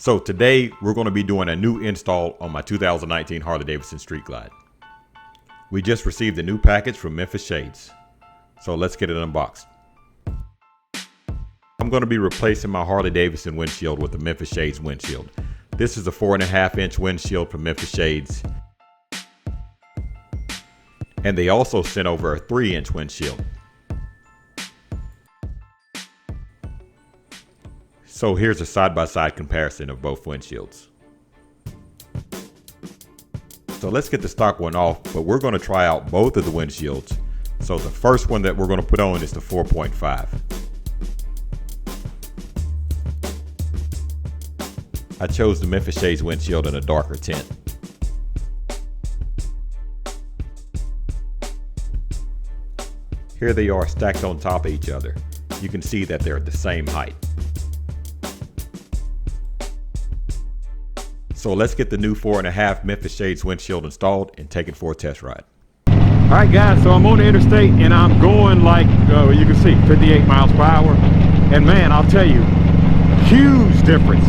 So today we're going to be doing a new install on my 2019 Harley-Davidson Street Glide. We just received a new package from Memphis Shades. So let's get it unboxed. I'm going to be replacing my Harley-Davidson windshield with the Memphis Shades windshield. This is a 4.5-inch windshield from Memphis Shades. And they also sent over a 3-inch windshield. So here's a side-by-side comparison of both windshields. So let's get the stock one off, but we're going to try out both of the windshields. So the first one that we're going to put on is the 4.5. I chose the Memphis Shades windshield in a darker tint. Here they are stacked on top of each other. You can see that they're at the same height. So let's get the new 4.5 Memphis Shades windshield installed and take it for a test ride. Alright guys, so I'm on the interstate and I'm going like, you can see, 58 miles per hour. And man, I'll tell you, huge difference.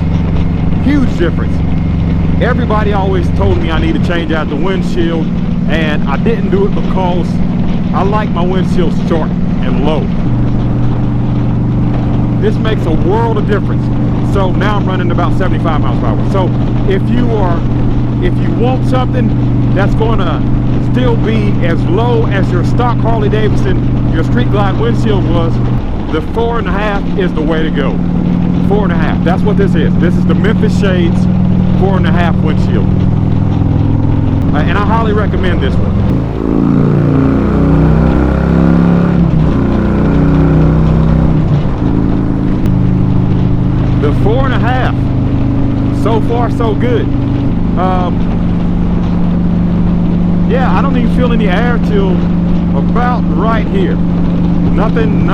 Huge difference. Everybody always told me I need to change out the windshield, and I didn't do it because I like my windshield short and low. This makes a world of difference. So now I'm running about 75 miles per hour. So if you want something that's going to still be as low as your stock Harley-Davidson, your Street Glide windshield was, the 4.5 is the way to go. 4.5, that's what this is. This is the Memphis Shades 4.5 windshield. And I highly recommend this one. The 4.5, so far so good. Yeah, I don't even feel any air till about right here. Nothing,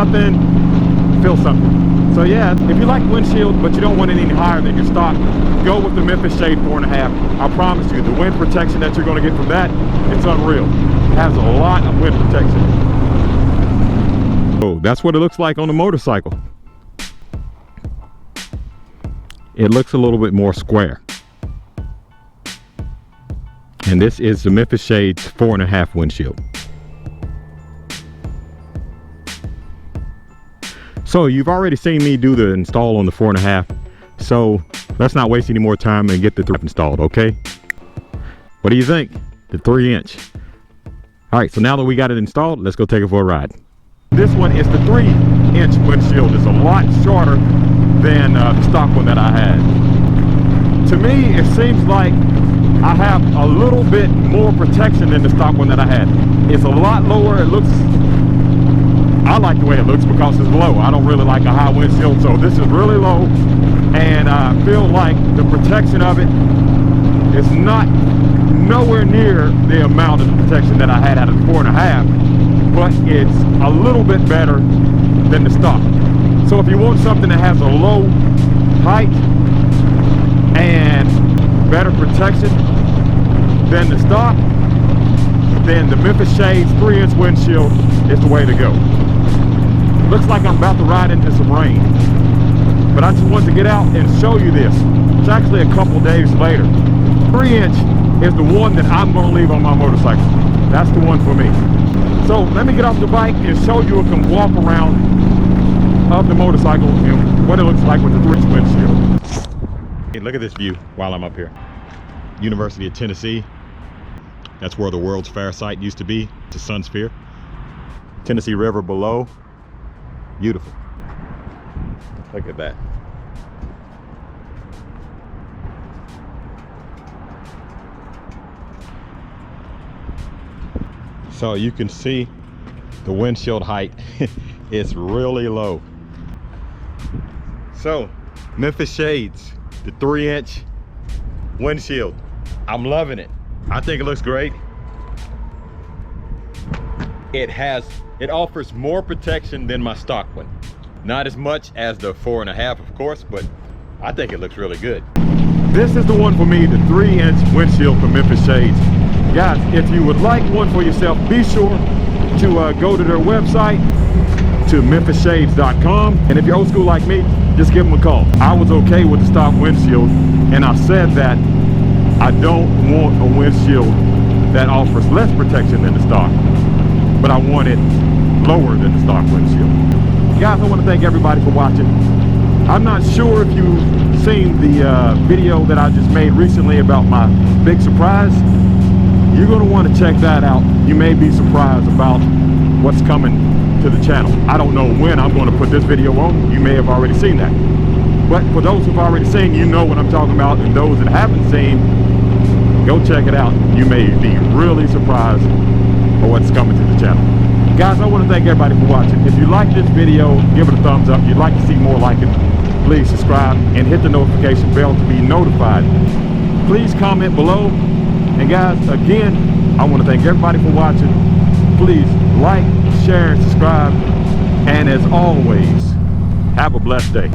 feel something. So yeah, if you like windshield but you don't want it any higher than your stock, go with the Memphis Shade 4.5. I promise you, the wind protection that you're going to get from that, it's unreal. It has a lot of wind protection. Oh, that's what it looks like on the motorcycle. It looks a little bit more square. And this is the Memphis Shades 4.5 windshield. So you've already seen me do the install on the 4.5. So let's not waste any more time and get the 3 installed, okay? What do you think? The 3-inch. All right, so now that we got it installed, let's go take it for a ride. This one is the 3-inch windshield. It's a lot shorter than the stock one that I had. To me, it seems like I have a little bit more protection than the stock one that I had. It's a lot lower. It looks, I like the way it looks because it's low. I don't really like a high windshield, so this is really low. And I feel like the protection of it is nowhere near the amount of protection that I had out of the 4.5, but it's a little bit better than the stock. So if you want something that has a low height and better protection than the stock, then the Memphis Shades 3-inch windshield is the way to go. Looks like I'm about to ride into some rain, but I just wanted to get out and show you this. It's actually a couple days later. 3-inch is the one that I'm going to leave on my motorcycle. That's the one for me. So let me get off the bike and show you a walk around of the motorcycle and what it looks like with the 3-inch windshield. Hey, look at this view while I'm up here. University of Tennessee. That's where the World's Fair site used to be. It's a Sun Sphere. Tennessee River below. Beautiful. Look at that. So you can see the windshield height is really low. So Memphis Shades, the 3-inch windshield. I'm loving it. I think it looks great. It offers more protection than my stock one. Not as much as the 4.5, of course, but I think it looks really good. This is the one for me, the 3-inch windshield from Memphis Shades. Guys, if you would like one for yourself, be sure to go to their website, to memphisshades.com. And if you're old school like me, just give them a call. I was okay with the stock windshield, and I said that I don't want a windshield that offers less protection than the stock, but I want it lower than the stock windshield. Guys, I want to thank everybody for watching. I'm not sure if you've seen the video that I just made recently about my big surprise. You're going to want to check that out. You may be surprised about what's coming to the channel. I don't know when I'm going to put this video on. You may have already seen that. But for those who've already seen, you know what I'm talking about. And those that haven't seen, go check it out. You may be really surprised for what's coming to the channel. Guys, I want to thank everybody for watching. If you like this video, give it a thumbs up. If you'd like to see more like it, please subscribe and hit the notification bell to be notified. Please comment below. And guys, again, I want to thank everybody for watching. Please like, share, and subscribe. And as always, have a blessed day.